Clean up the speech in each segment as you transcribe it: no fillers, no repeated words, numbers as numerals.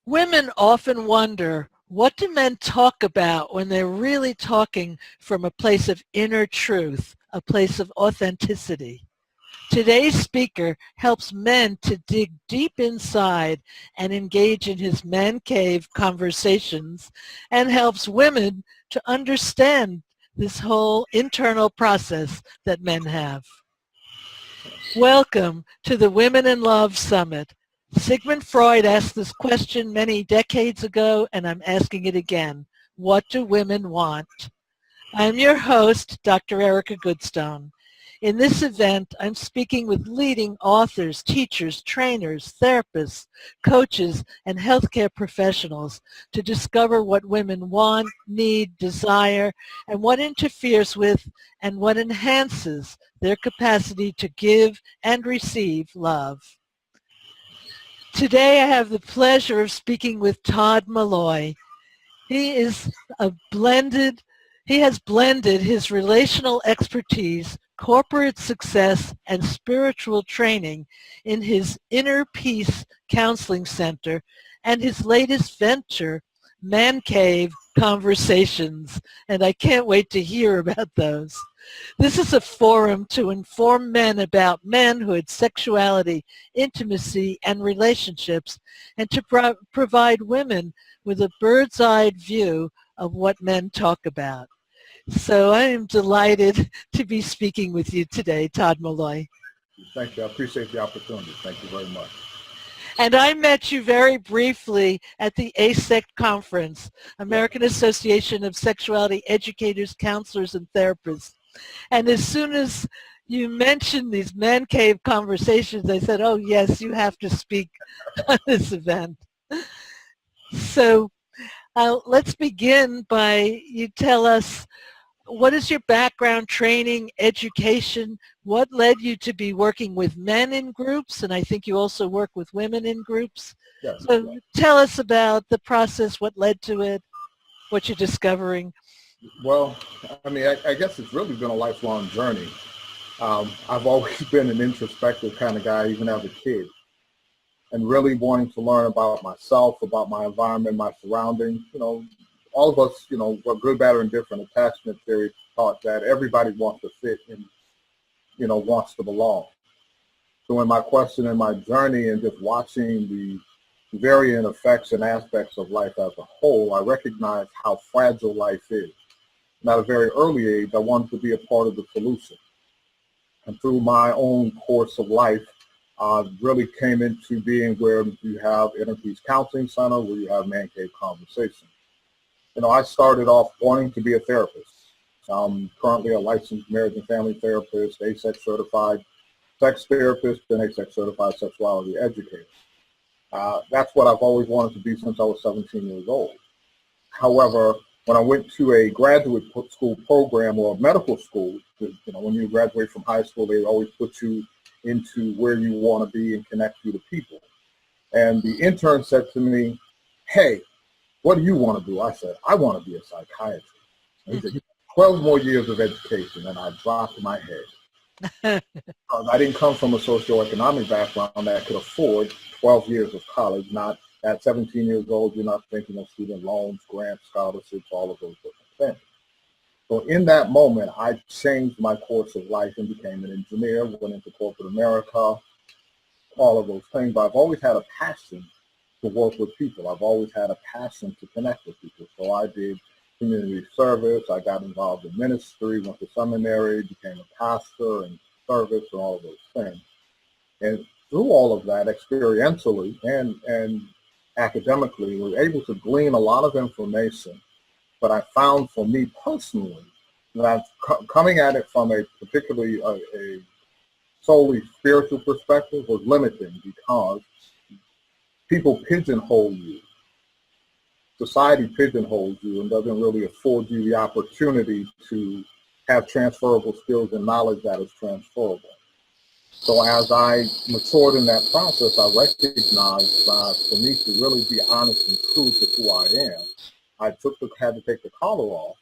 Women often wonder, what do men talk about when they're really talking from a place of inner truth, a place of authenticity? Today's speaker helps men to dig deep inside and engage in his man cave conversations, and helps women to understand this whole internal process that men have. Welcome to the Women in Love Summit. Sigmund Freud asked this question many decades ago, and I'm asking it again. What do women want? I'm your host, Dr. Erica Goodstone. In this event, I'm speaking with leading authors, teachers, trainers, therapists, coaches, and healthcare professionals to discover what women want, need, desire, and what interferes with and what enhances their capacity to give and receive love. Today I have the pleasure of speaking with Todd Malloy. He has blended his relational expertise, corporate success, and spiritual training in his Inner Peace Counseling Center and his latest venture, Man Cave Conversations, and I can't wait to hear about those. This is a forum to inform men about manhood, sexuality, intimacy, and relationships, and to provide women with a bird's-eye view of what men talk about. So I am delighted to be speaking with you today, Todd Malloy. Thank you. I appreciate the opportunity. Thank you very much. And I met you very briefly at the ASEC conference, American Association of Sexuality Educators, Counselors, and Therapists. And as soon as you mentioned these man cave conversations, I said, oh yes, you have to speak on this event. So let's begin by you tell us, what is your background, training, education? What led you to be working with men in groups? And I think you also work with women in groups. Yes, So yes. Tell us about the process, what led to it, what you're discovering. Well, I mean, I guess it's really been a lifelong journey. I've always been an introspective kind of guy, even as a kid, and really wanting to learn about myself, about my environment, my surroundings. You know, all of us, you know, we're good, bad, or indifferent. Attachment theory taught that everybody wants to fit and, you know, wants to belong. So in my question and my journey and just watching the varying effects and aspects of life as a whole, I recognized how fragile life is. And at a very early age, I wanted to be a part of the solution. And through my own course of life, really came into being where you have Inner Peace Counseling Center, where you have Man Cave Conversation. You know, I started off wanting to be a therapist. I'm currently a licensed marriage and family therapist, ASEC certified sex therapist, and ASEC certified sexuality educator. That's what I've always wanted to be since I was 17 years old. However, when I went to a graduate school program or a medical school, you know, when you graduate from high school, they always put you into where you want to be and connect you to people. And the intern said to me, hey, what do you want to do? I said, I want to be a psychiatrist. And he said, 12 more years of education. And I dropped my head. I didn't come from a socioeconomic background that could afford 12 years of college. Not at 17 years old, you're not thinking of student loans, grants, scholarships, all of those different things. So in that moment, I changed my course of life and became an engineer, went into corporate America, all of those things. But I've always had a passion to work with people. I've always had a passion to connect with people. So I did community service. I got involved in ministry, went to seminary, became a pastor and service and all of those things. And through all of that, experientially and academically, we were able to glean a lot of information. But I found for me personally that coming at it from a particularly a solely spiritual perspective was limiting, because people pigeonhole you. Society pigeonholes you and doesn't really afford you the opportunity to have transferable skills and knowledge that is transferable. So as I matured in that process, I recognized that for me to really be honest and true to who I am, I had to take the collar off,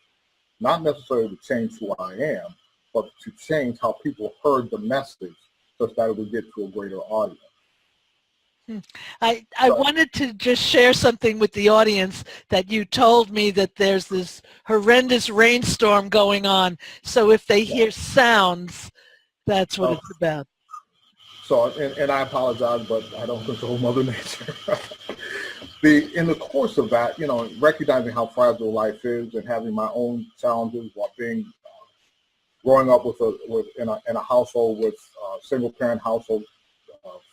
not necessarily to change who I am, but to change how people heard the message such that it would get to a greater audience. I So, wanted to just share something with the audience that you told me that there's this horrendous rainstorm going on. So if they yeah. hear sounds, that's what Uh, it's about. so and I apologize, but I don't control Mother Nature. In the course of that, recognizing how fragile life is and having my own challenges while growing up in a household with single parent household,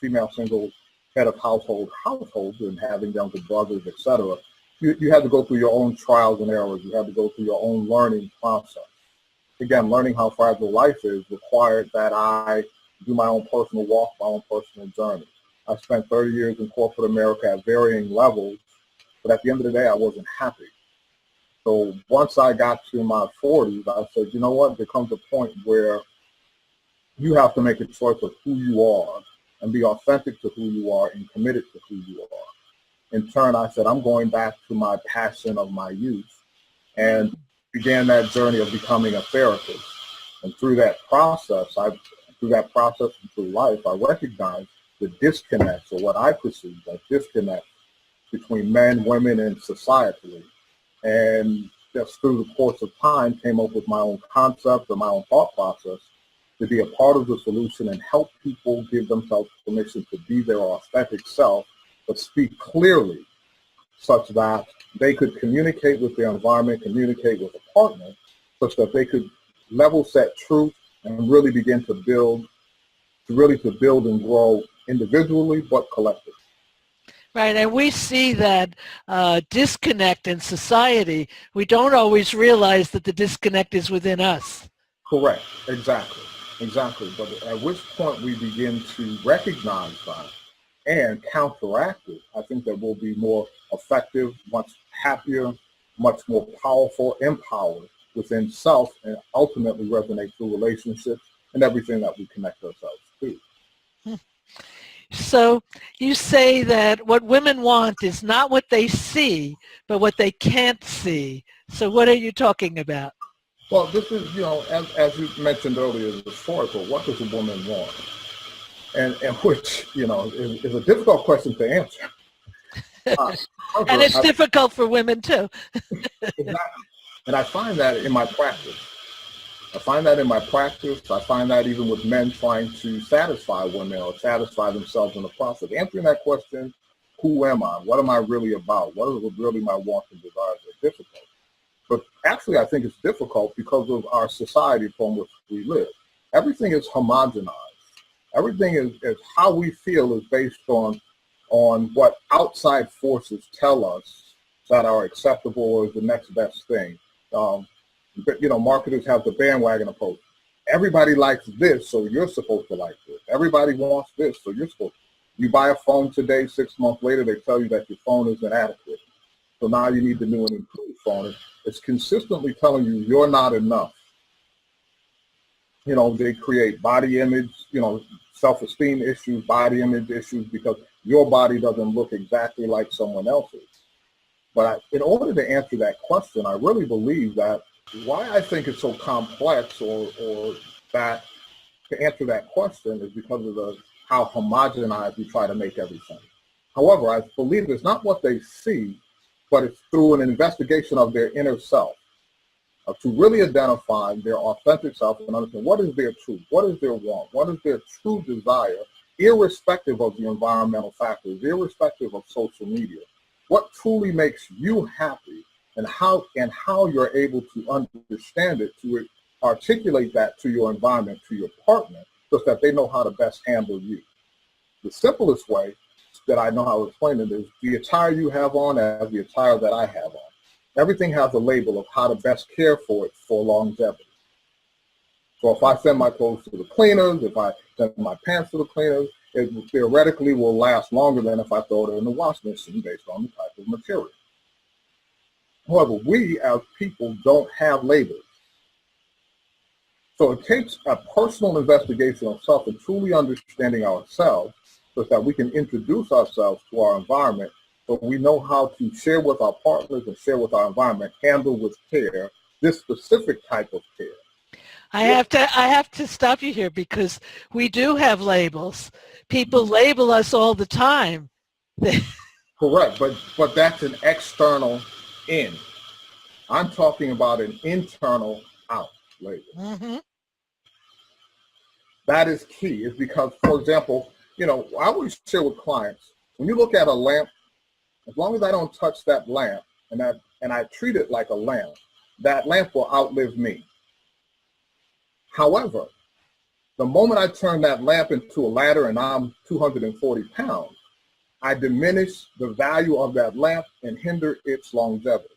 female single head of households, and having younger brothers, etc. You had to go through your own trials and errors. You had to go through your own learning process. Again, learning how fragile life is required that I do my own personal walk, my own personal journey. I spent 30 years in corporate America at varying levels, but at the end of the day, I wasn't happy. So once I got to my 40s, I said, you know what, there comes a point where you have to make a choice of who you are and be authentic to who you are and committed to who you are. In turn, I said, I'm going back to my passion of my youth and began that journey of becoming a therapist. And through that process, and through life, I recognized the disconnects, or what I perceive as disconnects, between men, women, and society. And just through the course of time, came up with my own concept and my own thought process to be a part of the solution and help people give themselves permission to be their authentic self, but speak clearly such that they could communicate with their environment, communicate with a partner, such that they could level set truth and really begin to build and grow individually, but collectively. Right, and we see that disconnect in society. We don't always realize that the disconnect is within us. Correct, exactly. But at which point we begin to recognize that and counteract it, I think that we'll be more effective, much happier, much more powerful, empowered within self, and ultimately resonate through relationships and everything that we connect ourselves to. So you say that what women want is not what they see, but what they can't see. So what are you talking about? Well, this is, as you mentioned earlier, the rhetorical, what does a woman want? And which, is a difficult question to answer. And However, it's difficult for women too. exactly. And I find that in my practice. I find that even with men trying to satisfy women or satisfy themselves in the process. Answering that question, who am I? What am I really about? What are really my wants and desires are difficult. But actually, I think it's difficult because of our society from which we live. Everything is homogenized. Everything is how we feel is based on what outside forces tell us that are acceptable or is the next best thing. Marketers have the bandwagon approach. Everybody likes this, so you're supposed to like this. Everybody wants this, so you're supposed to. You buy a phone today, 6 months later, they tell you that your phone is inadequate. So now you need the new and improved phone. It's consistently telling you you're not enough. They create body image, self-esteem issues, body image issues, because your body doesn't look exactly like someone else's. But in order to answer that question, I really believe that why I think it's so complex or that to answer that question is because of how homogenized we try to make everything. However, I believe it's not what they see, but it's through an investigation of their inner self, to really identify their authentic self and understand what is their truth, what is their want, what is their true desire, irrespective of the environmental factors, irrespective of social media. What truly makes you happy, and how you're able to understand it, to articulate that to your environment, to your partner, so that they know how to best handle you. The simplest way that I know how to explain it is the attire you have on as the attire that I have on. Everything has a label of how to best care for it for longevity. So if I send my clothes to the cleaners, if I send my pants to the cleaners, it theoretically will last longer than if I throw it in the washing machine based on the type of material. However, we as people don't have labels. So it takes a personal investigation of self and truly understanding ourselves so that we can introduce ourselves to our environment, so we know how to share with our partners and share with our environment, handle with care this specific type of care. I have to stop you here because we do have labels. People label us all the time. Correct, but that's an external in. I'm talking about an internal out label. Mm-hmm. That is key. Is because, for example, I always share with clients, when you look at a lamp, as long as I don't touch that lamp and I treat it like a lamp, that lamp will outlive me. However, the moment I turn that lamp into a ladder and I'm 240 pounds, I diminish the value of that lamp and hinder its longevity.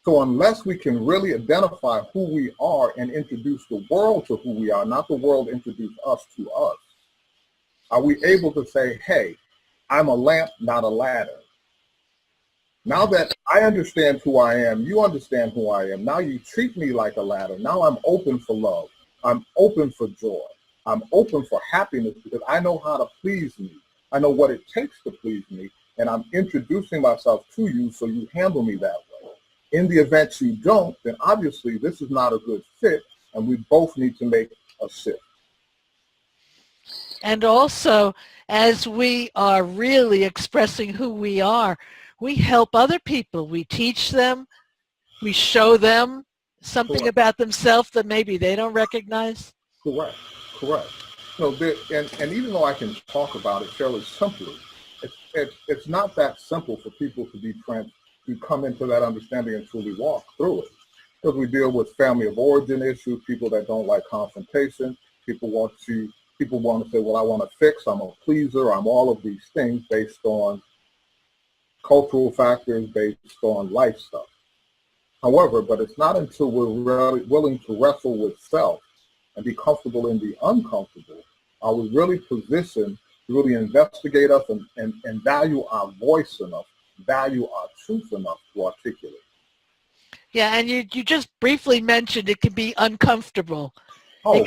So unless we can really identify who we are and introduce the world to who we are, not the world introduce us to us, are we able to say, hey, I'm a lamp, not a ladder. Now that I understand who I am, you understand who I am. Now you treat me like a ladder. Now I'm open for love. I'm open for joy. I'm open for happiness because I know how to please me. I know what it takes to please me. And I'm introducing myself to you so you handle me that way. In the event you don't, then obviously this is not a good fit and we both need to make a shift. And also, as we are really expressing who we are, we help other people. We teach them. We show them something Correct. about themselves that maybe they don't recognize. Correct. So and even though I can talk about it fairly simply, it's not that simple for people to come into that understanding and truly walk through it. Because we deal with family of origin issues, people that don't like confrontation, people want to say, well, I want to fix, I'm a pleaser, I'm all of these things based on cultural factors, based on life stuff. However, but it's not until we're really willing to wrestle with self and be comfortable in the uncomfortable, are we really positioned to really investigate us and value our voice enough, value our truth enough to articulate. Yeah, and you just briefly mentioned it can be uncomfortable. Oh,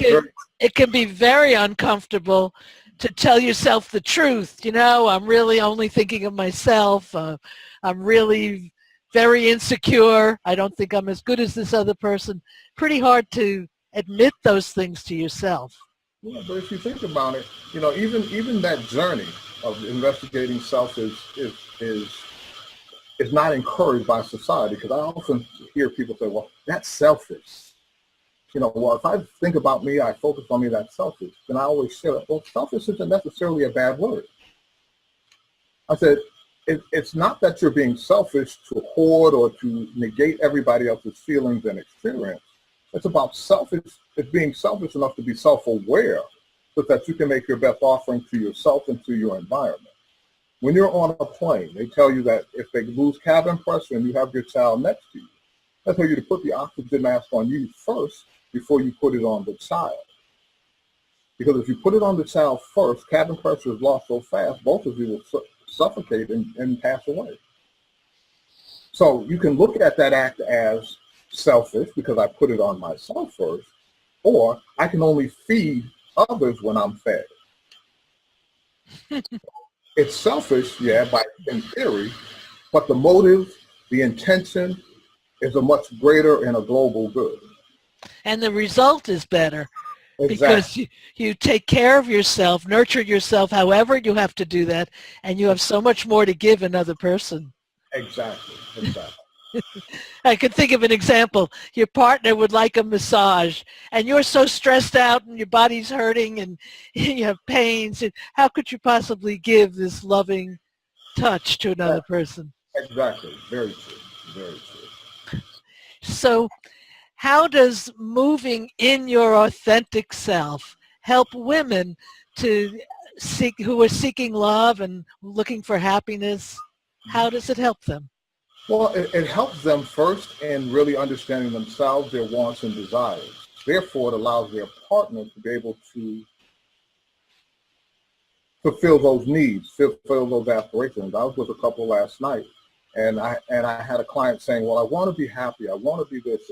it can be very uncomfortable to tell yourself the truth. I'm really only thinking of myself. I'm really very insecure. I don't think I'm as good as this other person. Pretty hard to admit those things to yourself. Yeah, but if you think about it, even that journey of investigating self is not encouraged by society, because I often hear people say, well, that's selfish. Well, if I think about me, I focus on me, that's selfish. Then I always say, well, selfish isn't necessarily a bad word. I said, it's not that you're being selfish to hoard or to negate everybody else's feelings and experience. It's about it's being selfish enough to be self-aware so that you can make your best offering to yourself and to your environment. When you're on a plane, they tell you that if they lose cabin pressure and you have your child next to you, they tell you to put the oxygen mask on you first before you put it on the child. Because if you put it on the child first, cabin pressure is lost so fast, both of you will suffocate and pass away. So you can look at that act as selfish because I put it on myself first, or I can only feed others when I'm fed. It's selfish, yeah, in theory, but the motive, the intention is a much greater and a global good. And the result is better. Exactly. Because you take care of yourself, nurture yourself, however you have to do that, and you have so much more to give another person. Exactly. I could think of an example. Your partner would like a massage, and you're so stressed out and your body's hurting and you have pains. How could you possibly give this loving touch to another person? Exactly. Very true. So how does moving in your authentic self help women who are seeking love and looking for happiness? How does it help them? Well, it helps them first in really understanding themselves, their wants and desires. Therefore, it allows their partner to be able to fulfill those needs, fulfill those aspirations. I was with a couple last night, and I had a client saying, well, I want to be happy. I want to be this,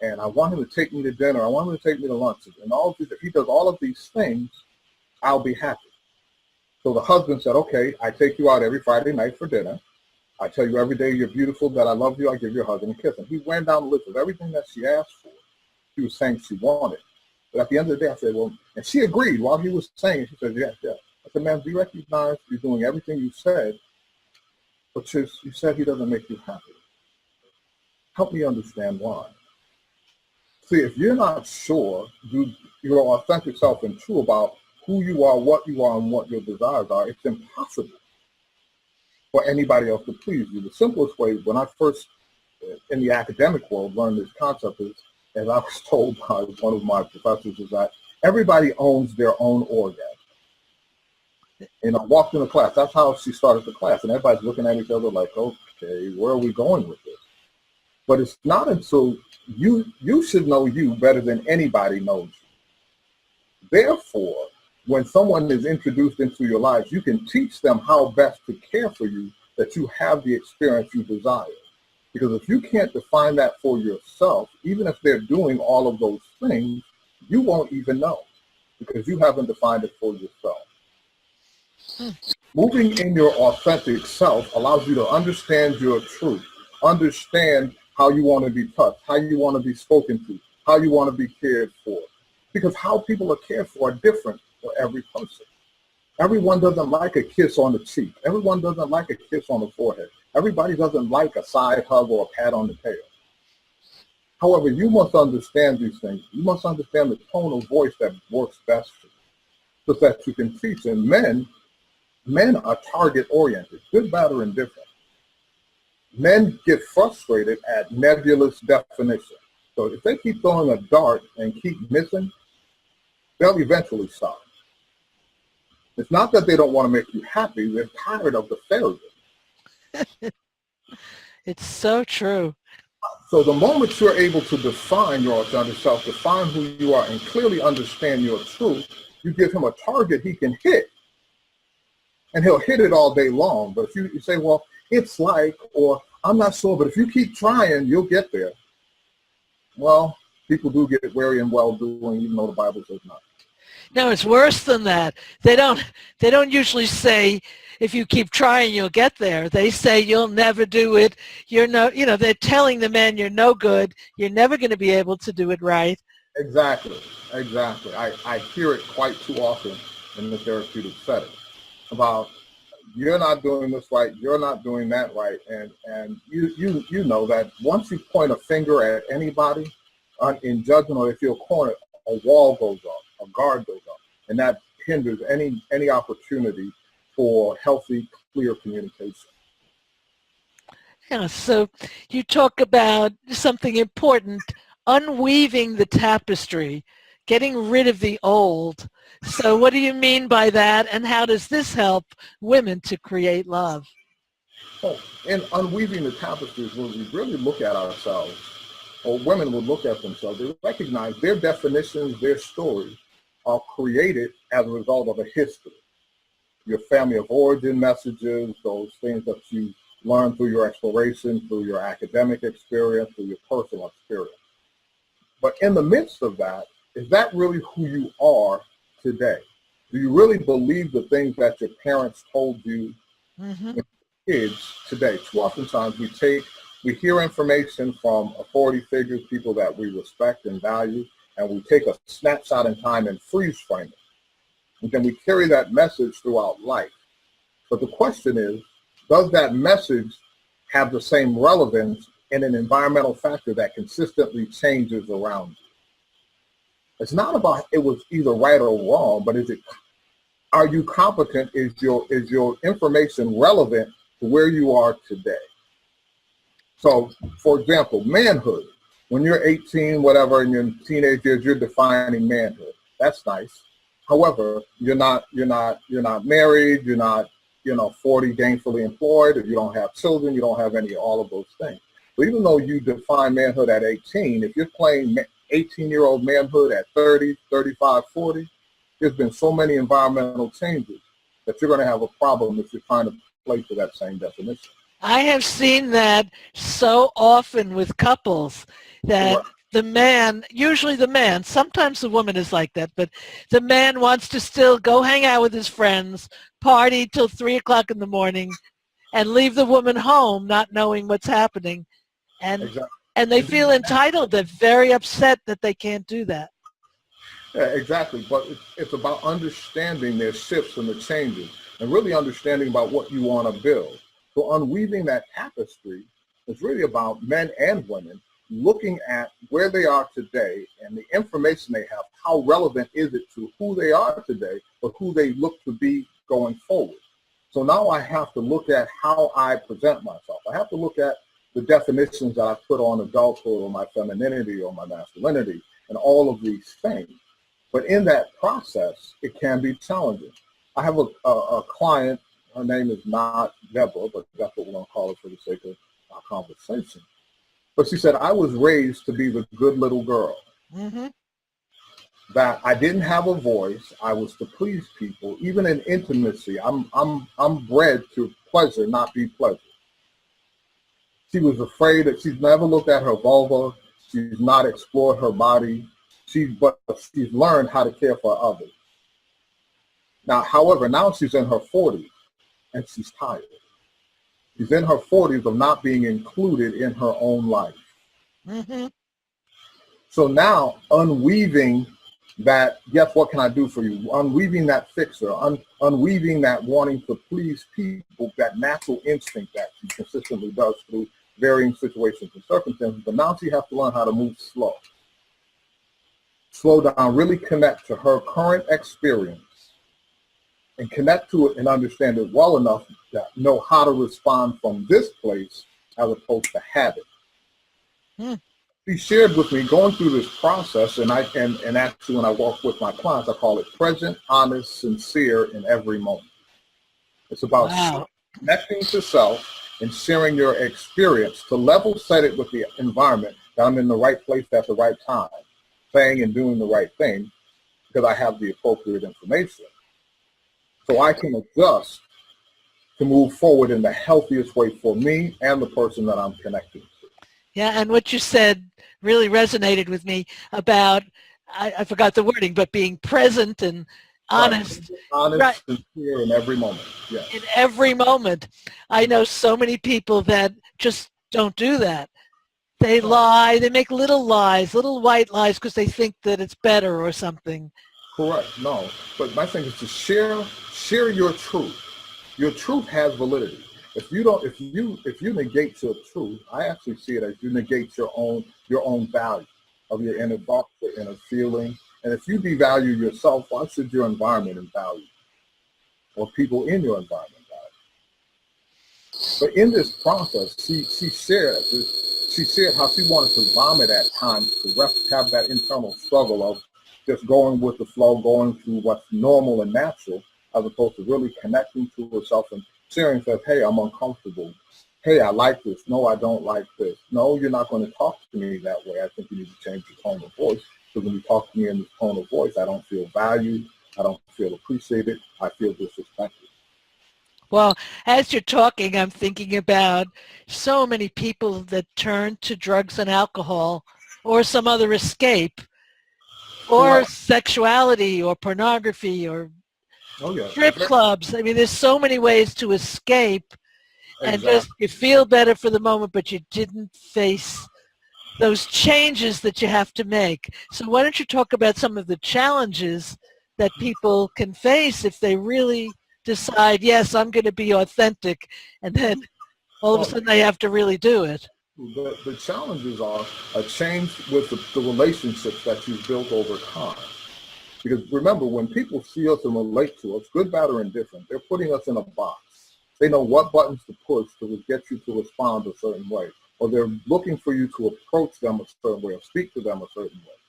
and I want him to take me to dinner. I want him to take me to lunch. And if he does all of these things, I'll be happy. So the husband said, okay, I take you out every Friday night for dinner. I tell you every day you're beautiful, that I love you, I give you a hug and a kiss. And he went down the list of everything that she asked for. she was saying she wanted. But at the end of the day, I said, well, and she agreed while he was saying it. She said, yes, yes. I said, ma'am, do you recognize you're doing everything you said, but you said he doesn't make you happy? Help me understand why. See, if you're not sure, your authentic self and true about who you are, and what your desires are, it's impossible for anybody else to please you. The simplest way, when I first, in the academic world, learned this concept is, as I was told by one of my professors, is that everybody owns their own orgasm. And I walked into class, that's how she started the class, and everybody's looking at each other like, okay, where are we going with this? But it's not until you should know you better than anybody knows you. Therefore, when someone is introduced into your lives, you can teach them how best to care for you, that you have the experience you desire. Because if you can't define that for yourself, even if they're doing all of those things, you won't even know, because you haven't defined it for yourself. Moving in your authentic self allows you to understand your truth, understand how you want to be touched, how you want to be spoken to, how you want to be cared for. Because how people are cared for are different for every person. Everyone doesn't like a kiss on the cheek. Everyone doesn't like a kiss on the forehead. Everybody doesn't like a side hug or a pat on the tail. However, you must understand these things. You must understand the tone of voice that works best for you, so that you can teach. And men are target-oriented, good, bad, or indifferent. Men get frustrated at nebulous definition. So if they keep throwing a dart and keep missing, they'll eventually stop. It's not that they don't want to make you happy. They're tired of the failure. It's so true. So the moment you're able to define your authentic self, define who you are, and clearly understand your truth, you give him a target he can hit. And he'll hit it all day long. But if you say, well, it's like, or I'm not sure, but if you keep trying, you'll get there. Well, people do get weary and well-doing, even though the Bible says not. No, it's worse than that. They don't usually say, if you keep trying, you'll get there. They say, you'll never do it. They're telling the man you're no good. You're never going to be able to do it right. Exactly. I hear it quite too often in the therapeutic setting about, you're not doing this right, you're not doing that right, and you know that once you point a finger at anybody in judgment, or if you're cornered, a wall goes up, a guard goes up, and that hinders any opportunity for healthy, clear communication. Yeah, so you talk about something important, unweaving the tapestry, getting rid of the old. So what do you mean by that, and how does this help women to create love? Oh, in unweaving the tapestry is when we really look at ourselves, or women will look at themselves, they recognize their definitions, their stories are created as a result of a history. Your family of origin messages, those things that you learn through your exploration, through your academic experience, through your personal experience. But in the midst of that, is that really who you are today? Do you really believe the things that your parents told you when you were kids today? Too oftentimes we hear information from authority figures, people that we respect and value, and we take a snapshot in time and freeze frame it. And then we carry that message throughout life. But the question is, does that message have the same relevance in an environmental factor that consistently changes around you? It's not about it was either right or wrong, but are you competent? Is your information relevant to where you are today? So, for example, manhood. When you're 18, whatever, in your teenage years, you're defining manhood. That's nice. However, you're not married, you're not 40 gainfully employed, if you don't have children, you don't have all of those things. So even though you define manhood at 18, if you're playing 18-year-old manhood at 30, 35, 40, there's been so many environmental changes that you're going to have a problem if you're trying to play to that same definition. I have seen that so often with couples that the man, usually the man, sometimes the woman is like that, but the man wants to still go hang out with his friends, party till 3 o'clock in the morning, and leave the woman home not knowing what's happening. And And they feel entitled. They're very upset that they can't do that. Yeah, exactly. But it's about understanding their shifts and the changes and really understanding about what you want to build. So unweaving that tapestry is really about men and women looking at where they are today and the information they have. How relevant is it to who they are today or who they look to be going forward? So now I have to look at how I present myself. I have to look at the definitions that I put on adulthood or my femininity or my masculinity and all of these things. But in that process, it can be challenging. I have a client, her name is not Deborah, but that's what we're going to call her for the sake of our conversation. But she said, I was raised to be the good little girl. Mm-hmm. That I didn't have a voice. I was to please people. Even in intimacy, I'm bred to pleasure, not be pleasure. She was afraid that she's never looked at her vulva. She's not explored her body. But she's learned how to care for others. Now, however, now she's in her 40s and she's tired. She's in her 40s of not being included in her own life. Mm-hmm. So now unweaving that, guess what can I do for you? Unweaving that fixer, unweaving that wanting to please people, that natural instinct that she consistently does through varying situations and circumstances. But now she has to learn how to move slow. Slow down, really connect to her current experience and connect to it and understand it well enough to know how to respond from this place as opposed to habit. She shared with me going through this process, and actually when I work with my clients, I call it present, honest, sincere in every moment. It's about connecting to self and sharing your experience to level set it with the environment that I'm in the right place at the right time, saying and doing the right thing because I have the appropriate information. So I can adjust to move forward in the healthiest way for me and the person that I'm connecting to. Yeah, and what you said really resonated with me about, I forgot the wording, but being present and honest. Right. Honest, sincere in every moment. Yes. In every moment. I know so many people that just don't do that. They lie, they make little lies, little white lies because they think that it's better or something. Correct, no. But my thing is to share your truth. Your truth has validity. If you negate your truth, I actually see it as you negate your own value of your inner thoughts, your inner feeling. And if you devalue yourself, why should your environment value or people in your environment value? But in this process, she shared how she wanted to vomit at times to have that internal struggle of just going with the flow, going through what's normal and natural, as opposed to really connecting to herself and sharing, says, hey, I'm uncomfortable. Hey, I like this. No, I don't like this. No, you're not going to talk to me that way. I think you need to change your tone of voice. Because when you talk to me in this tone of voice, I don't feel valued. I don't feel appreciated. I feel disrespected. Well, as you're talking, I'm thinking about so many people that turn to drugs and alcohol or some other escape or sexuality or pornography or strip clubs. I mean, there's so many ways to escape and just you feel better for the moment, but you didn't face those changes that you have to make. So why don't you talk about some of the challenges that people can face if they really decide, yes, I'm going to be authentic, and then all of a sudden they have to really do it. The challenges are a change with the relationships that you've built over time. Because remember, when people see us and relate to us, good, bad, or indifferent, they're putting us in a box. They know what buttons to push to get you to respond a certain way. Or they're looking for you to approach them a certain way or speak to them a certain way.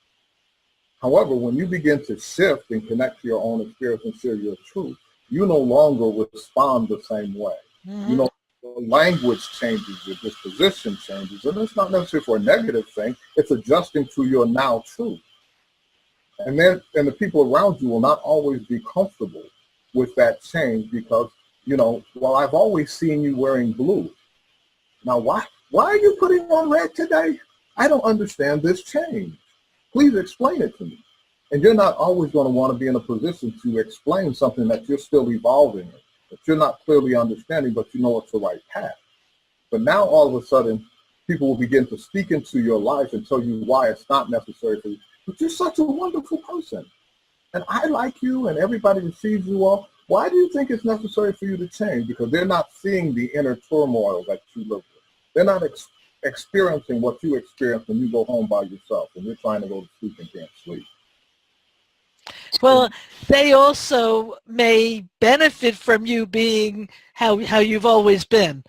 However, when you begin to shift and connect to your own experience and share your truth, you no longer respond the same way. Mm-hmm. You know, the language changes, your disposition changes, and it's not necessarily for a negative thing. It's adjusting to your now truth. And the people around you will not always be comfortable with that change because, well, I've always seen you wearing blue. Now, why are you putting on red today? I don't understand this change. Please explain it to me. And you're not always going to want to be in a position to explain something that you're still evolving in, that you're not clearly understanding, but you know it's the right path. But now all of a sudden, people will begin to speak into your life and tell you why it's not necessary for you. But you're such a wonderful person. And I like you and everybody that sees you all. Why do you think it's necessary for you to change? Because they're not seeing the inner turmoil that you live with. They're not experiencing what you experience when you go home by yourself and you're trying to go to sleep and can't sleep. Well, they also may benefit from you being how you've always been.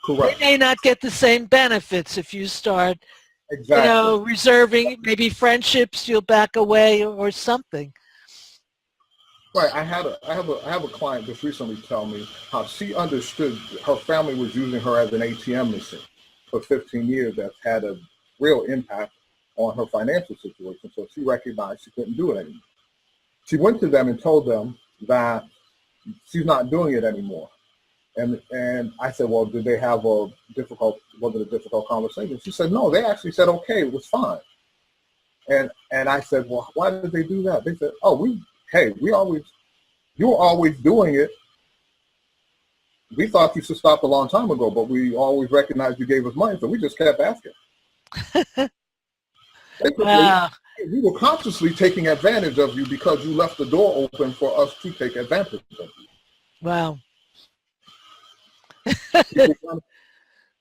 Correct. They may not get the same benefits if you start, Exactly. reserving maybe friendships, you'll back away or something. Right. I have a client just recently tell me how she understood her family was using her as an ATM machine for 15 years. That's had a real impact on her financial situation. So she recognized she couldn't do it anymore. She went to them and told them that she's not doing it anymore. And I said, well, did they have was it a difficult conversation? She said, no, they actually said, okay, it was fine. And I said, well, why did they do that? They said, oh, you were always doing it. We thought you should stop a long time ago, but we always recognized you gave us money, so we just kept asking. Wow. We were consciously taking advantage of you because you left the door open for us to take advantage of you. Wow.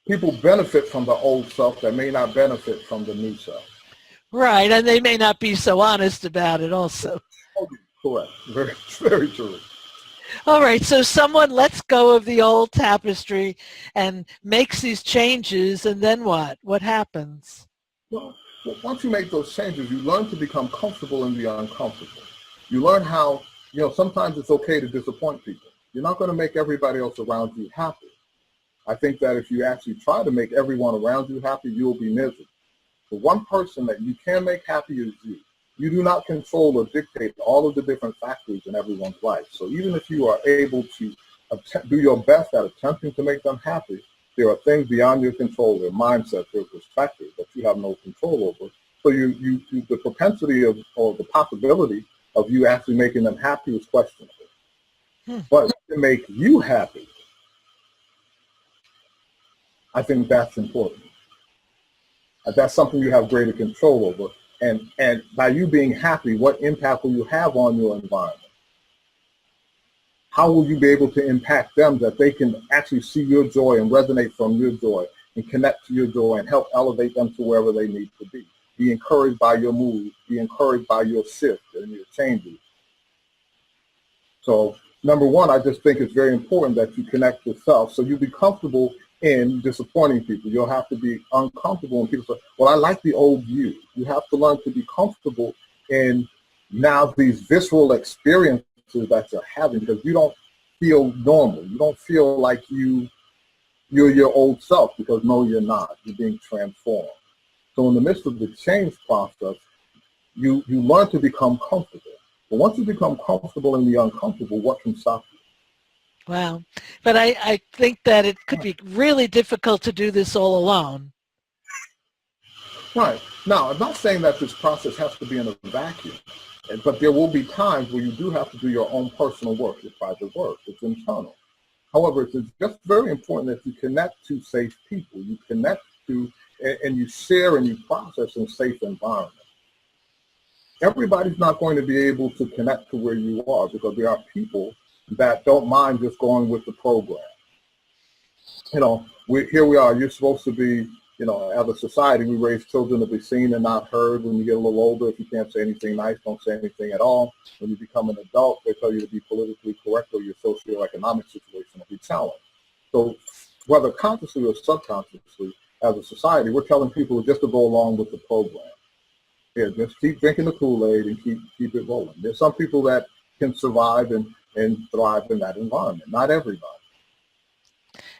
People benefit from the old self that may not benefit from the new self. Right, and they may not be so honest about it also. Correct. Very, very true. All right, so someone lets go of the old tapestry and makes these changes, and then what? What happens? Well, once you make those changes, you learn to become comfortable in the uncomfortable. You learn how, sometimes it's okay to disappoint people. You're not going to make everybody else around you happy. I think that if you actually try to make everyone around you happy, you'll be miserable. The one person that you can make happy is you. You do not control or dictate all of the different factors in everyone's life. So even if you are able to do your best at attempting to make them happy, there are things beyond your control, their mindset, their perspective that you have no control over. So the propensity or the possibility of you actually making them happy is questionable. But to make you happy, I think that's important. That's something you have greater control over. And by you being happy, what impact will you have on your environment? How will you be able to impact them that they can actually see your joy and resonate from your joy and connect to your joy and help elevate them to wherever they need to be? Be encouraged by your mood, be encouraged by your shift and your changes. So number one, I just think it's very important that you connect yourself so you be comfortable in disappointing people. You'll have to be uncomfortable when people say, well, I like the old you. You have to learn to be comfortable in now these visceral experiences that you're having because you don't feel normal. You don't feel like you're your old self because no, you're not. You're being transformed. So in the midst of the change process, you learn to become comfortable. But once you become comfortable in the uncomfortable, what can stop you? Wow. But I think that it could be really difficult to do this all alone. Right. Now, I'm not saying that this process has to be in a vacuum, but there will be times where you do have to do your own personal work, your private work. It's internal. However, it's just very important that you connect to safe people. You connect to, and you share and you process in safe environments. Everybody's not going to be able to connect to where you are because there are people that don't mind just going with the program. Here we are. You're supposed to be, as a society, we raise children to be seen and not heard. When you get a little older, if you can't say anything nice, don't say anything at all. When you become an adult, they tell you to be politically correct or your socioeconomic situation will be challenged. So whether consciously or subconsciously, as a society, we're telling people just to go along with the program. Yeah, just keep drinking the Kool-Aid and keep it rolling. There's some people that can survive and thrive in that environment. Not everybody.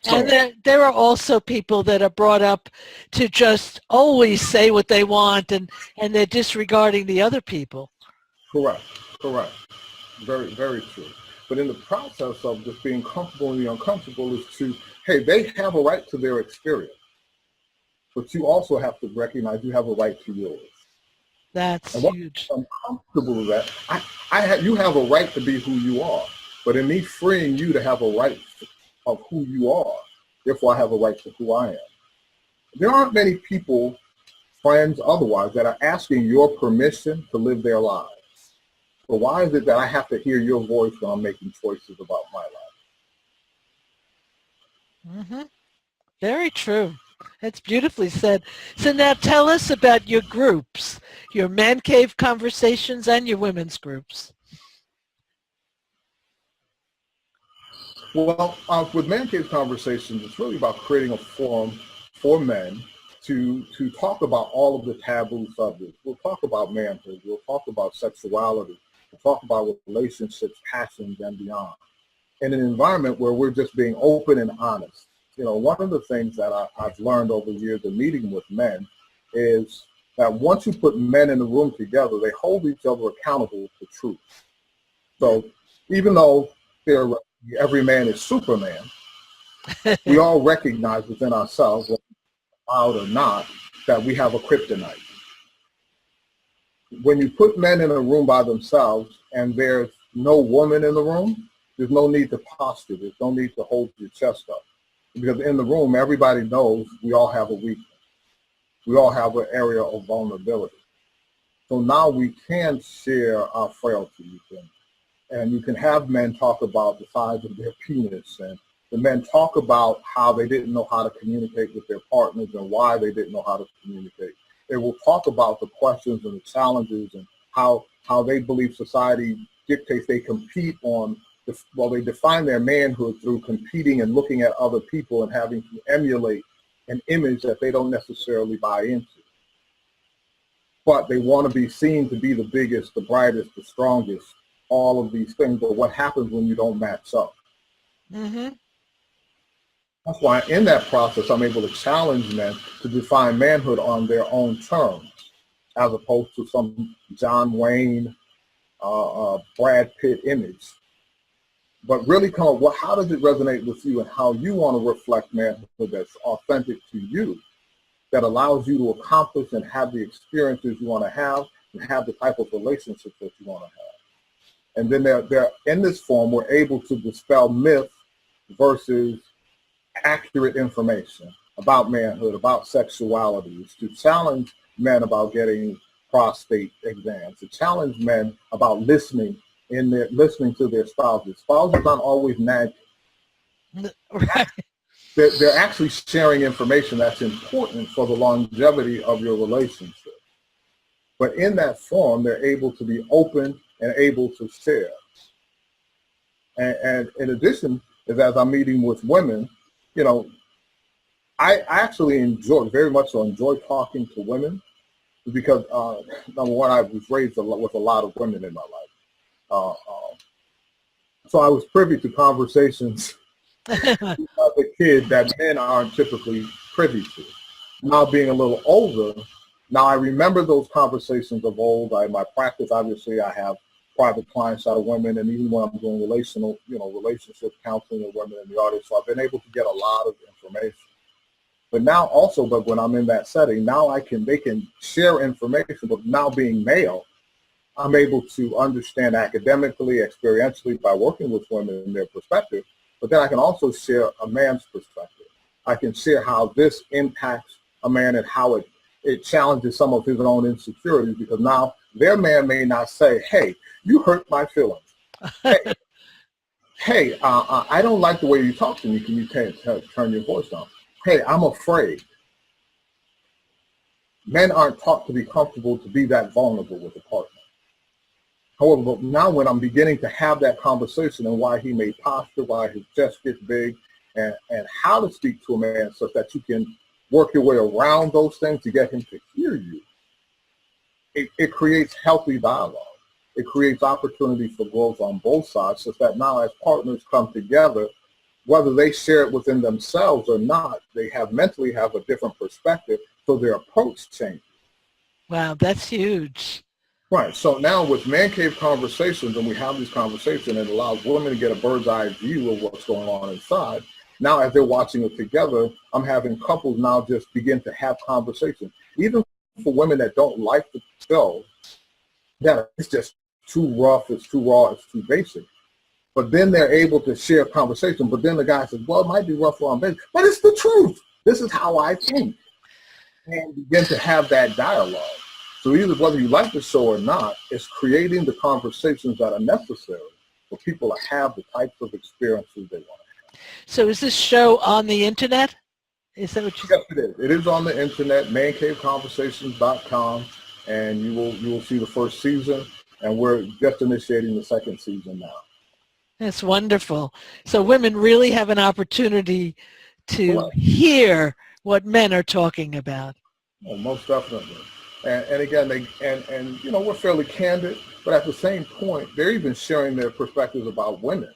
So, and there are also people that are brought up to just always say what they want and they're disregarding the other people. Correct. Very, very true. But in the process of just being comfortable in the uncomfortable is they have a right to their experience. But you also have to recognize you have a right to yours. That's huge. I'm comfortable with that. You have a right to be who you are. But in me freeing you to have a right of who you are, therefore I have a right to who I am. there aren't many people, friends, otherwise, that are asking your permission to live their lives. So why is it that I have to hear your voice when I'm making choices about my life? Mm-hmm. Very true. That's beautifully said. So now tell us about your groups, your man cave conversations and your women's groups. Well, with Man Cave Conversations, it's really about creating a forum for men to talk about all of the taboo subjects. We'll talk about manhood. We'll talk about sexuality. We'll talk about relationships, passions, and beyond. In an environment where we're just being open and honest. You know, one of the things that I've learned over years of meeting with men is that once you put men in the room together, they hold each other accountable for truth. So even though every man is Superman, we all recognize within ourselves, whether loud or not, that we have a kryptonite. When you put men in a room by themselves and there's no woman in the room, there's no need to posture. There's no need to hold your chest up. Because in the room, everybody knows we all have a weakness. We all have an area of vulnerability. So now we can share our frailties. And you can have men talk about the size of their penis. And the men talk about how they didn't know how to communicate with their partners and why they didn't know how to communicate. They will talk about the questions and the challenges and how they believe society dictates they compete on. They define their manhood through competing and looking at other people and having to emulate an image that they don't necessarily buy into. But they want to be seen to be the biggest, the brightest, the strongest, all of these things. But what happens when you don't match up? Mm-hmm. That's why in that process, I'm able to challenge men to define manhood on their own terms, as opposed to some John Wayne, Brad Pitt image. But really come up, well, how does it resonate with you and how you want to reflect manhood that's authentic to you, that allows you to accomplish and have the experiences you want to have and have the type of relationships that you want to have. And then they're in this form, we're able to dispel myth versus accurate information about manhood, about sexuality. It's to challenge men about getting prostate exams, to challenge men about listening to their spouses. Spouses aren't always nagging. Right. They're actually sharing information that's important for the longevity of your relationship. But in that form, they're able to be open and able to share. And in addition, as I'm meeting with women, you know, I actually very much enjoy talking to women because, number one, I was raised with a lot of women in my life. So I was privy to conversations as a kid that men aren't typically privy to. Now being a little older, now I remember those conversations of old. My practice, obviously, I have private clients out of women, and even when I'm doing relationship counseling with women in the audience, so I've been able to get a lot of information. But now also, when I'm in that setting, now they can share information, but now being male, I'm able to understand academically, experientially by working with women in their perspective, but then I can also share a man's perspective. I can share how this impacts a man and how it challenges some of his own insecurities, because now their man may not say, hey, you hurt my feelings. Hey, I don't like the way you talk to me. Can you turn your voice down? Hey, I'm afraid. Men aren't taught to be comfortable to be that vulnerable with a partner. However, now when I'm beginning to have that conversation and why he may posture, why his chest gets big, and how to speak to a man such that you can work your way around those things to get him to hear you, it creates healthy dialogue. It creates opportunity for growth on both sides, such that now as partners come together, whether they share it within themselves or not, they mentally have a different perspective, so their approach changes. Wow, that's huge. Right. So now with Man Cave Conversations, and we have these conversations, it allows women to get a bird's eye view of what's going on inside. Now, as they're watching it together, I'm having couples now just begin to have conversations. Even for women that don't like the show, that it's just too rough, it's too raw, it's too basic. But then they're able to share conversation. But then the guy says, well, it might be rough, raw, and basic, but it's the truth. This is how I think. and begin to have that dialogue. So either whether you like the show or not, it's creating the conversations that are necessary for people to have the types of experiences they want. So is this show on the internet? Is that what you? Yes, it is. It is on the internet, mancaveconversations.com, and you will see the first season, and we're just initiating the second season now. That's wonderful. So women really have an opportunity to hear what men are talking about. Well, most definitely. And again, we're fairly candid, but at the same point, they're even sharing their perspectives about women,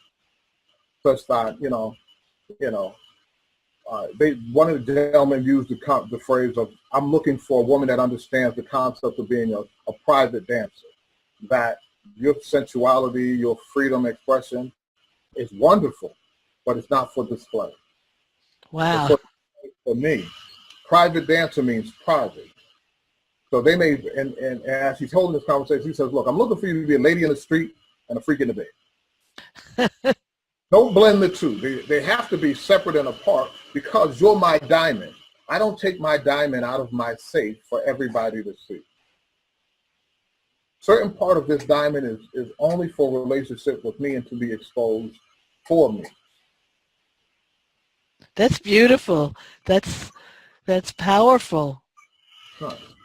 such that one of the gentlemen used the phrase of, "I'm looking for a woman that understands the concept of being a private dancer, that your sensuality, your freedom expression is wonderful, but it's not for display." Wow. For me, private dancer means private. So they may, and as he's holding this conversation, he says, "Look, I'm looking for you to be a lady in the street and a freak in the bed." Don't blend the two. They have to be separate and apart, because you're my diamond. I don't take my diamond out of my safe for everybody to see. Certain part of this diamond is only for relationship with me and to be exposed for me. That's beautiful. That's powerful.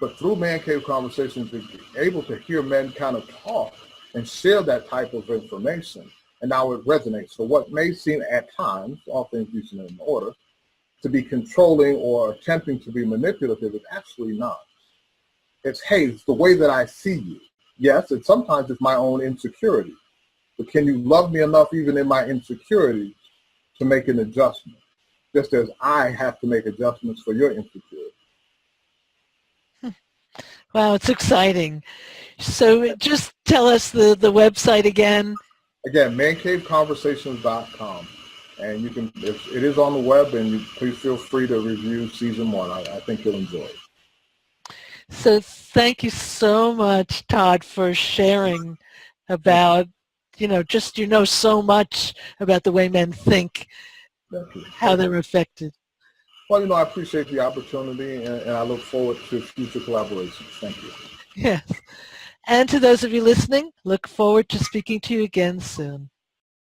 But through Man Cave Conversations, we're able to hear men kind of talk and share that type of information. And now it resonates. So what may seem at times, all things decent in order, to be controlling or attempting to be manipulative is actually not. It's, hey, it's the way that I see you. Yes, and sometimes it's my own insecurity. But can you love me enough even in my insecurity to make an adjustment? Just as I have to make adjustments for your insecurity. Wow, it's exciting. So just tell us the website again. Again, mancaveconversations.com. And you can, it is on the web, and please feel free to review season 1. I think you'll enjoy it. So thank you so much, Todd, for sharing about, so much about the way men think, how they're affected. Well, I appreciate the opportunity, and I look forward to future collaborations. Thank you. Yes. And to those of you listening, look forward to speaking to you again soon.